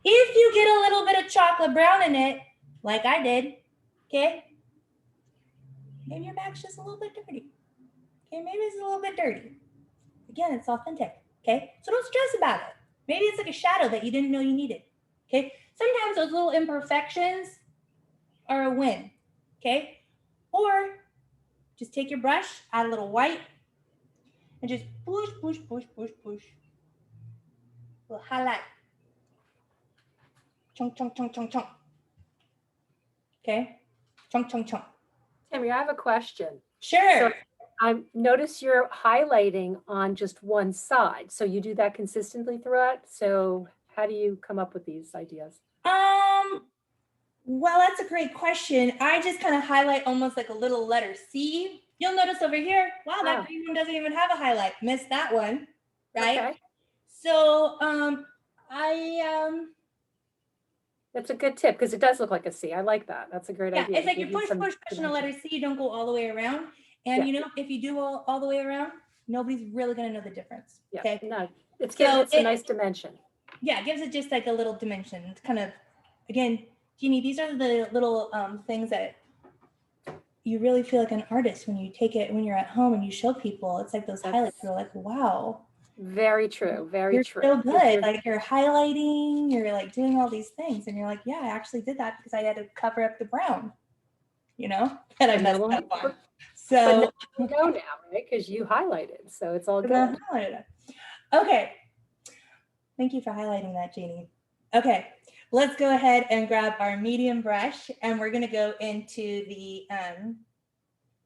If you get a little bit of chocolate brown in it, like I did, okay, maybe your back's just a little bit dirty. Okay, maybe it's a little bit dirty. Again, it's authentic, okay? So don't stress about it. Maybe it's like a shadow that you didn't know you needed, okay? Sometimes those little imperfections are a win, okay? Or just take your brush, add a little white, and just push, push, push, push, push. A little highlight. Chunk, chunk, chunk, chunk, chunk. Okay, chunk, chunk, chunk. Tammy, I have a question. Sure. So I notice you're highlighting on just one side. So you do that consistently throughout. So how do you come up with these ideas? Well, that's a great question. I just kind of highlight almost like a little letter C. You'll notice over here, wow, that green one doesn't even have a highlight. Missed that one, right? Okay. So That's a good tip because it does look like a C. I like that. That's a great idea. It's like you push, push, push in a letter C. You don't go all the way around. And if you do all the way around, nobody's really going to know the difference. Yeah. Okay. No, it's a nice dimension. Yeah, it gives it just like a little dimension. It's kind of, again, Jeannie, these are the little things that you really feel like an artist when you take it, when you're at home and you show people. It's like those highlights. You're like, wow. Very true. Very you're true. So good. Like you're highlighting, you're like doing all these things. And you're like, yeah, I actually did that because I had to cover up the brown, that I messed up on. So you know now, right? Because you highlighted. So it's all good. Okay. Thank you for highlighting that, Jeannie. Okay. Let's go ahead and grab our medium brush and we're going to go into the,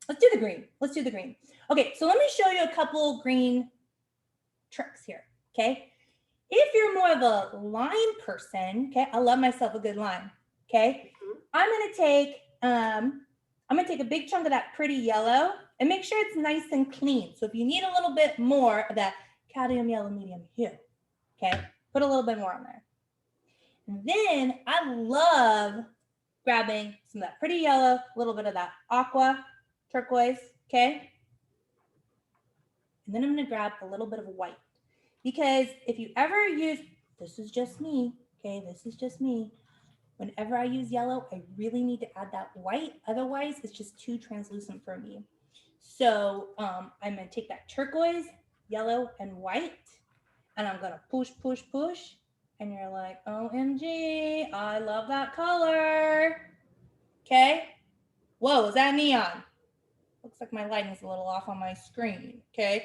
let's do the green. Let's do the green. Okay. So let me show you a couple green tricks here. Okay. If you're more of a line person, okay, I love myself a good line. Okay. I'm going to take a big chunk of that pretty yellow and make sure it's nice and clean. So if you need a little bit more of that cadmium yellow medium here, okay, put a little bit more on there. And then I love grabbing some of that pretty yellow, a little bit of that aqua turquoise, okay? And then I'm gonna grab a little bit of white because if you ever use, this is just me, okay? This is just me. Whenever I use yellow, I really need to add that white. Otherwise, it's just too translucent for me. So I'm gonna take that turquoise, yellow, and white, and I'm gonna push, push, push. And you're like, OMG, I love that color. Okay. Whoa, is that neon? Looks like my lighting's a little off on my screen. Okay.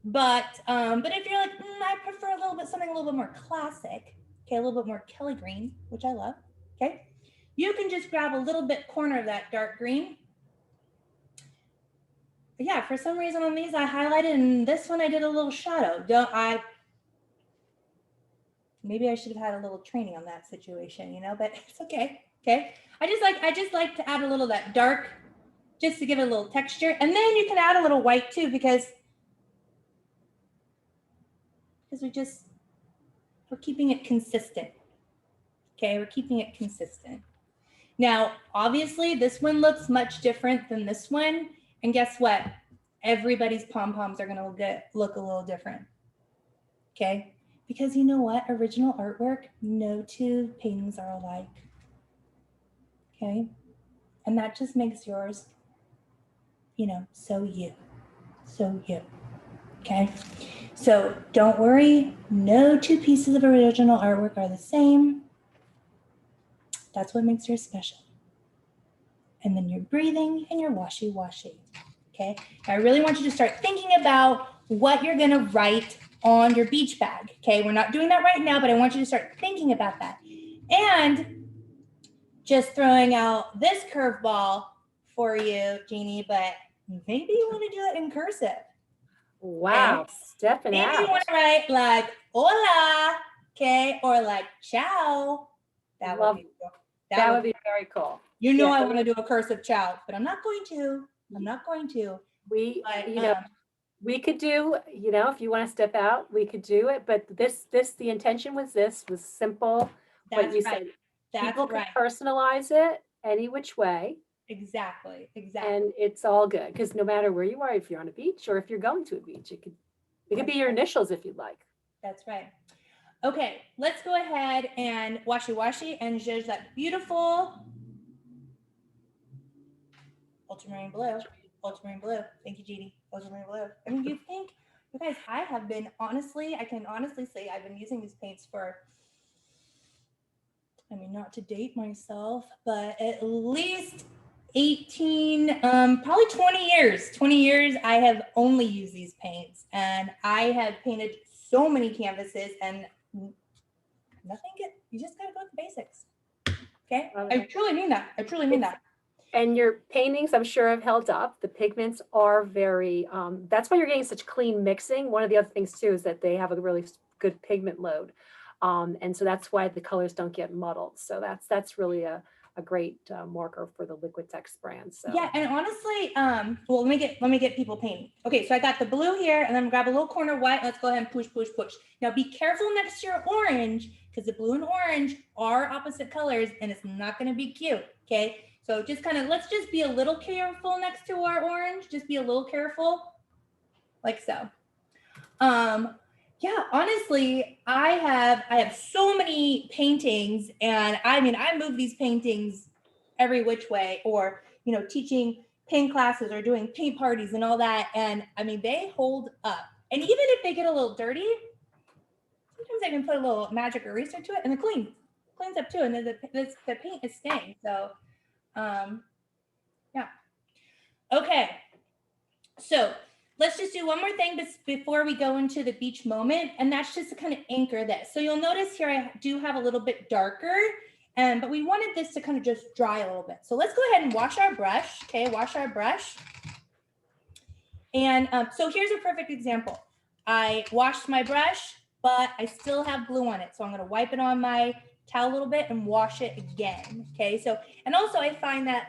But if you're like, I prefer something a little bit more classic, okay, a little bit more Kelly green, which I love, okay, you can just grab a little bit corner of that dark green. But yeah, for some reason on these I highlighted, and this one I did a little shadow. Maybe I should have had a little training on that situation, you know, but it's okay. Okay. I just like to add a little of that dark just to give it a little texture. And then you can add a little white too, because we're keeping it consistent. Okay, we're keeping it consistent. Now, obviously this one looks much different than this one. And guess what? Everybody's pom-poms are gonna look a little different. Okay, because you know what? Original artwork, no two paintings are alike. Okay, and that just makes yours, you know, so you. Okay, so don't worry, no two pieces of original artwork are the same. That's what makes yours special. And then you're breathing and you're washy. Okay, now I really want you to start thinking about what you're gonna write on your beach bag. Okay, we're not doing that right now, but I want you to start thinking about that. And just throwing out this curveball for you, Jeannie, but maybe you want to do it in cursive. Wow, okay? stepping Maybe out. you want to write like hola, okay, or like ciao. That would be cool. That would be very cool. You know, Yeah, I want to do a cursive ciao, but I'm not going to. We, you know, we could do, you know, if you want to step out, we could do it. But the intention was simple. What you said, people can personalize it any which way. Exactly. And it's all good because no matter where you are, if you're on a beach or if you're going to a beach, it could be your initials if you'd like. That's right. Okay, let's go ahead and washy and zhuzh that beautiful ultramarine blue. Thank you, Jeannie. Ultramarine blue. I mean, you guys, I can honestly say I've been using these paints for, I mean, not to date myself, but at least 18, probably 20 years. 20 years I have only used these paints, and I have painted so many canvases, and you just gotta go with the basics. Okay, I truly mean that. And your paintings, I'm sure, have held up. The pigments are very, that's why you're getting such clean mixing. One of the other things too is that they have a really good pigment load. And so that's why the colors don't get muddled. So that's really a great marker for the Liquitex brand. So yeah, and honestly, well, let me get people painting. Okay, so I got the blue here, and then grab a little corner white. Let's go ahead and push. Now be careful next to your orange, because the blue and orange are opposite colors, and it's not going to be cute. Okay, so just let's just be a little careful next to our orange. Just be a little careful, like so. Yeah, honestly, I have so many paintings, and I mean, I move these paintings every which way, or, you know, teaching paint classes or doing paint parties and all that. And I mean, they hold up. And even if they get a little dirty, sometimes I can put a little magic eraser to it and it cleans up too. And then the paint is staying. So, yeah. Okay. So let's just do one more thing before we go into the beach moment. And that's just to kind of anchor this. So you'll notice here, I do have a little bit darker, but we wanted this to kind of just dry a little bit. So let's go ahead and wash our brush. Okay, wash our brush. And so here's a perfect example. I washed my brush, but I still have glue on it. So I'm going to wipe it on my towel a little bit and wash it again. Okay, so, and also I find that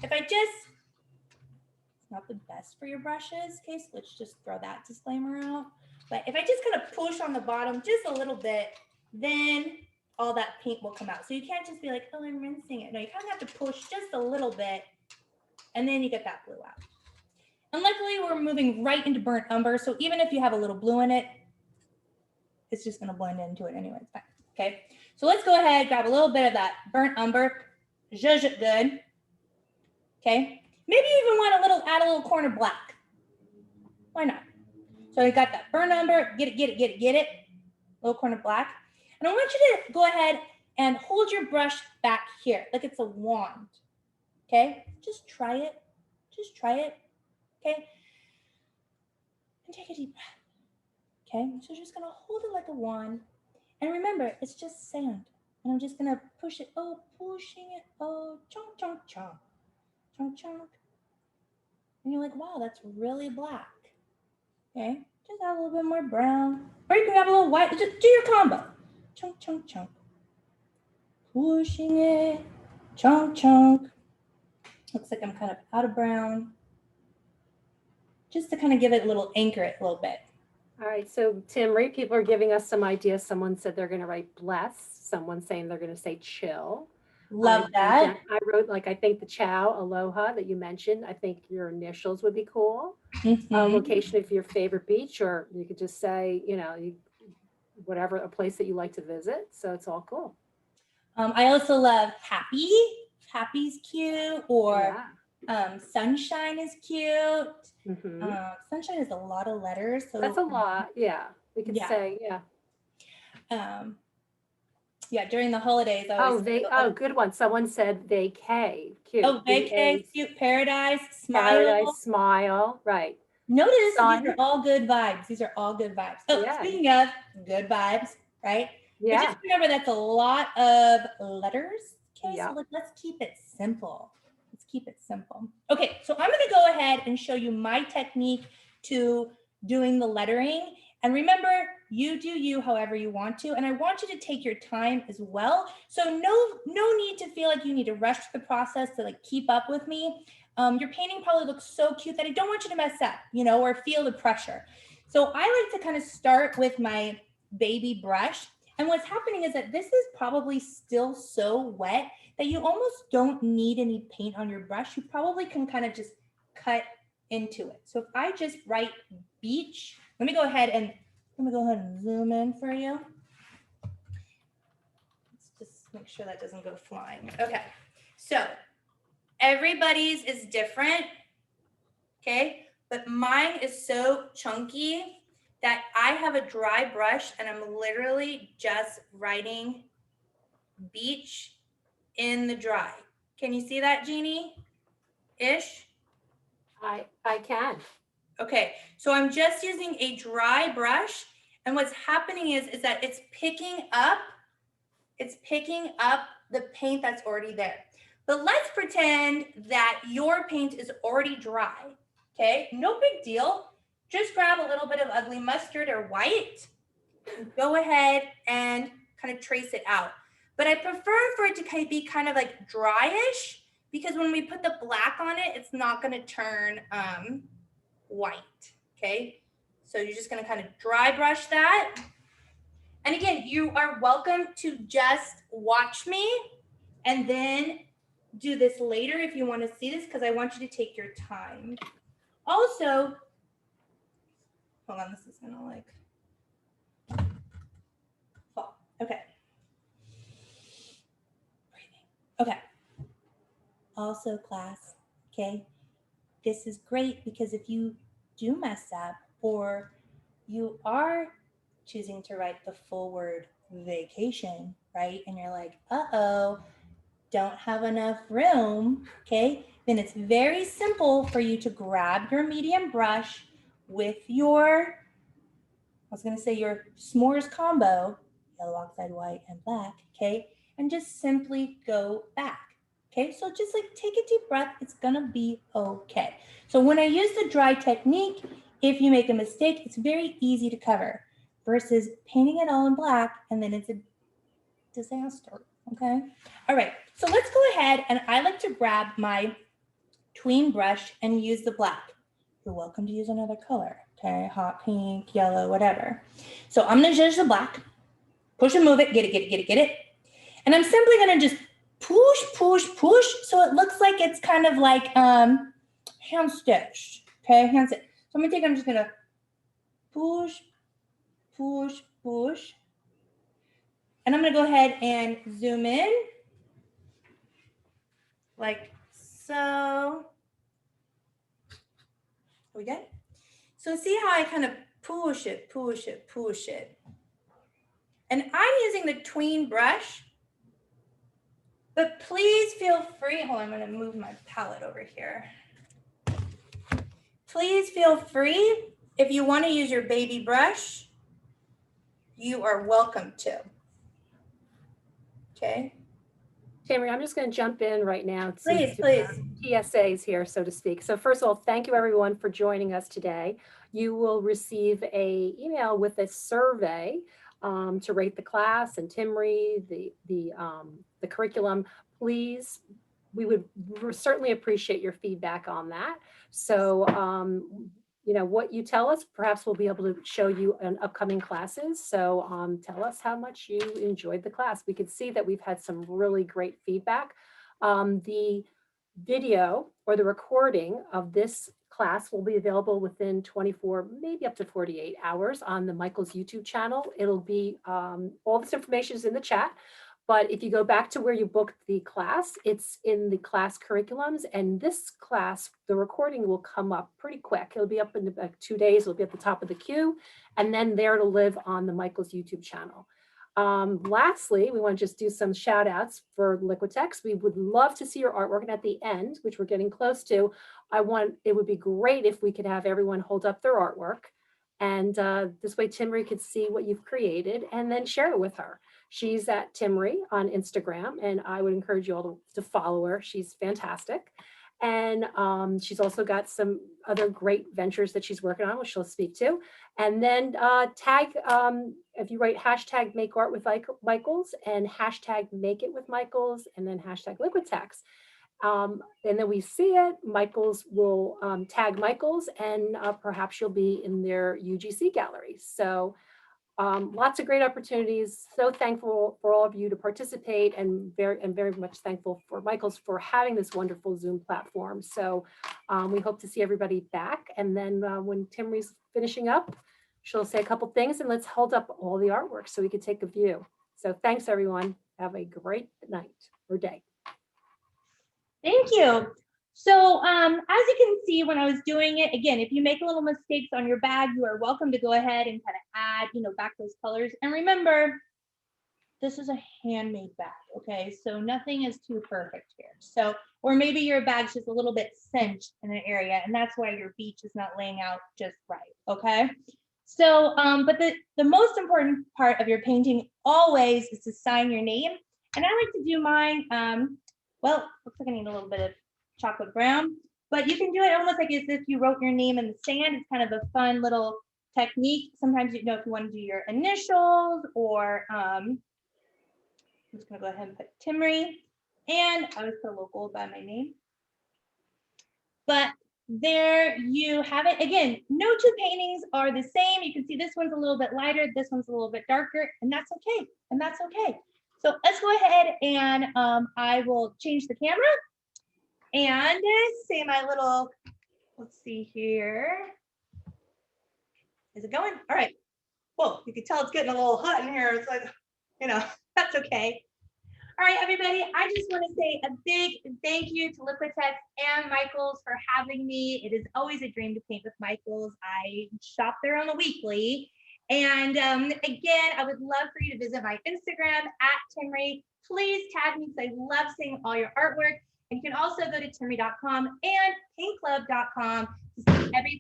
if I just, not the best for your brushes. Okay, so let's just throw that disclaimer out. But if I just kind of push on the bottom just a little bit, then all that paint will come out. So you can't just be like, oh, I'm rinsing it. No, you kind of have to push just a little bit, and then you get that blue out. And luckily, we're moving right into burnt umber. So even if you have a little blue in it, it's just going to blend into it anyway. It's fine. Okay, so let's go ahead, grab a little bit of that burnt umber, zhuzh it good. Okay. Maybe you even want add a little corner black. Why not? So I got that burnt umber, get it. Little corner black. And I want you to go ahead and hold your brush back here, like it's a wand. Okay? Just try it. Okay? And take a deep breath. Okay, so just gonna hold it like a wand. And remember, it's just sand. And I'm just gonna push it, oh, pushing it, oh, chunk, chunk, chunk, chunk, chunk. And you're like, wow, that's really black. Okay, just add a little bit more brown. Or you can have a little white, just do your combo. Chunk, chunk, chunk. Pushing it, chunk, chunk. Looks like I'm kind of out of brown. Just to kind of give it a little anchor it a little bit. All right, so Tim, right, people are giving us some ideas. Someone said they're going to write bless. Someone saying they're going to say chill. Love that. I wrote, like, I think the ciao, aloha that you mentioned. I think your initials would be cool. Location of your favorite beach, or you could just say, you know, whatever, a place that you like to visit. So it's all cool. I also love happy. Happy's cute, or sunshine is cute. Sunshine is a lot of letters. So that's a lot. Yeah. We could say, yeah, during the holidays. Good one. Someone said vacay. Cute. Oh, vacay, cute. Paradise, smile. Paradise, smile. Right. Notice these are all good vibes. These are all good vibes. Oh, speaking of good vibes, right? Yeah. But just remember, that's a lot of letters. Okay, so let's keep it simple. Let's keep it simple. Okay, so I'm going to go ahead and show you my technique to doing the lettering. And remember, you do you however you want to. And I want you to take your time as well. So no need to feel like you need to rush the process to like keep up with me. Your painting probably looks so cute that I don't want you to mess up, you know, or feel the pressure. So I like to kind of start with my baby brush. And what's happening is that this is probably still so wet that you almost don't need any paint on your brush. You probably can kind of just cut into it. So if I just write beach, let me go ahead and zoom in for you. Let's just make sure that doesn't go flying. Okay, so everybody's is different, okay? But mine is so chunky that I have a dry brush and I'm literally just writing beach in the dry. Can you see that, Jeannie? Ish? I can. Okay, so I'm just using a dry brush, and what's happening is that it's picking up the paint that's already there. But let's pretend that your paint is already dry, okay? No big deal. Just grab a little bit of ugly mustard or white, and go ahead and kind of trace it out. But I prefer for it to be kind of like dryish, because when we put the black on it, it's not going to turn white, okay? So you're just going to kind of dry brush that. And again, you are welcome to just watch me and then do this later if you want to see this, because I want you to take your time. Also, hold on, this is going to like fall. Okay. Okay. Also, class, okay, this is great because if you do mess up or you are choosing to write the full word vacation, right, and you're like, uh-oh, don't have enough room, okay, then it's very simple for you to grab your medium brush with your, your s'mores combo, yellow, oxide, white, and black, okay, and just simply go back. Okay, so just like take a deep breath, it's gonna be okay. So when I use the dry technique, if you make a mistake, it's very easy to cover versus painting it all in black and then it's a disaster, okay? All right, so let's go ahead and I like to grab my tween brush and use the black. You're welcome to use another color, okay? Hot pink, yellow, whatever. So I'm gonna use the black, push and move it, get it. And I'm simply gonna just push, so it looks like it's kind of like hand stitched, okay, hand stitched. So I'm just gonna push, and I'm gonna go ahead and zoom in, like so. We good? So see how I kind of push it. And I'm using the tween brush, but please feel free, hold on, I'm gonna move my palette over here. Please feel free, if you wanna use your baby brush, you are welcome to. Okay. Tammy, I'm just going to jump in right now Please, to please. PSAs here, so to speak. So first of all, thank you everyone for joining us today. You will receive a email with a survey to rate the class and Timry, the curriculum. Please, we would certainly appreciate your feedback on that. So, you know, what you tell us, perhaps we'll be able to show you in upcoming classes. So tell us how much you enjoyed the class. We could see that we've had some really great feedback. The video or the recording of this class will be available within 24, maybe up to 48 hours on the Michael's YouTube channel. It'll be, all this information is in the chat. But if you go back to where you booked the class, it's in the class curriculums. And this class, the recording will come up pretty quick. It'll be up in about 2 days. It'll be at the top of the queue. And then there to live on the Michael's YouTube channel. Lastly, we want to just do some shout outs for Liquitex. We would love to see your artwork. And at the end, which we're getting close to, it would be great if we could have everyone hold up their artwork. And this way Timry could see what you've created and then share it with her. She's at Timry on Instagram, and I would encourage you all to follow her. She's fantastic. And she's also got some other great ventures that she's working on, which she'll speak to. And then tag, if you write hashtag make art with Michaels and hashtag make it with Michaels and then hashtag Liquitex. And then we see it, Michaels will tag Michaels and perhaps you'll be in their UGC gallery. So lots of great opportunities. So thankful for all of you to participate and very much thankful for Michaels for having this wonderful Zoom platform. So we hope to see everybody back. And then when Timry's finishing up, she'll say a couple things and let's hold up all the artwork so we can take a view. So thanks everyone. Have a great night or day. Thank you. So as you can see, when I was doing it, again, if you make little mistakes on your bag, you are welcome to go ahead and kind of add, back those colors. And remember, this is a handmade bag, okay? So nothing is too perfect here. So, or maybe your bag's just a little bit cinched in an area, and that's why your beach is not laying out just right, okay? So, but the most important part of your painting always is to sign your name. And I like to do mine, well, looks like I need a little bit of chocolate brown, but you can do it almost like as if you wrote your name in the sand. It's kind of a fun little technique. Sometimes if you want to do your initials or I'm just gonna go ahead and put Timry, and I always put a little gold by my name. But there you have it. Again, no two paintings are the same. You can see this one's a little bit lighter, this one's a little bit darker, and that's okay. And that's okay. So let's go ahead and I will change the camera and say my little, let's see here. Is it going? All right. Whoa, you can tell it's getting a little hot in here. It's like, that's okay. All right, everybody, I just want to say a big thank you to Liquitex and Michaels for having me. It is always a dream to paint with Michaels. I shop there on the weekly. And again, I would love for you to visit my Instagram at Timry. Please tag me because I love seeing all your artwork. And you can also go to timry.com and paintclub.com to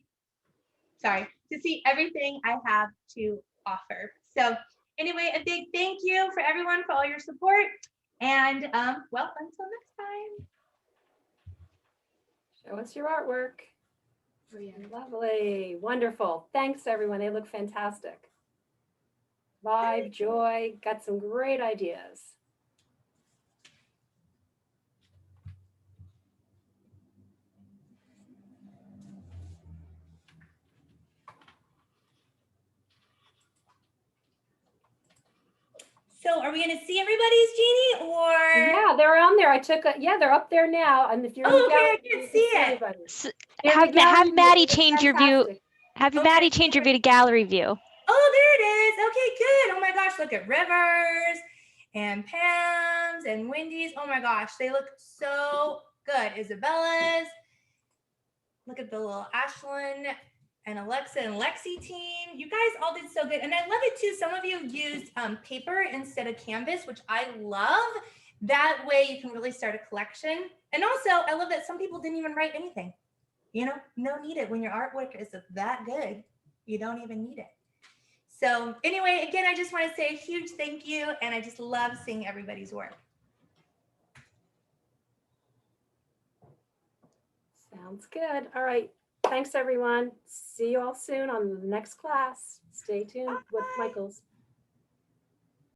see everything I have to offer. So anyway, a big thank you for everyone for all your support. And well, until next time. Show us your artwork. Lovely, wonderful. Thanks everyone, they look fantastic. Vibe, joy, got some great ideas. So are we going to see everybody's, Jeannie, or? Yeah, they're on there. They're up there now. And if you're in the gallery, I can see it. Have Maddie change your view. Have Maddie change your view to gallery view. Oh, there it is. Okay, good. Oh my gosh, look at Rivers and Pam's and Wendy's. Oh my gosh, they look so good. Isabella's. Look at the little Ashlyn and Alexa and Lexi team. You guys all did so good. And I love it too. Some of you used paper instead of canvas, which I love. That way you can really start a collection. And also I love that some people didn't even write anything. No need it when your artwork is that good. You don't even need it. So anyway, again, I just want to say a huge thank you, and I just love seeing everybody's work. Sounds good. All right. Thanks, everyone. See you all soon on the next class. Stay tuned with Michael's.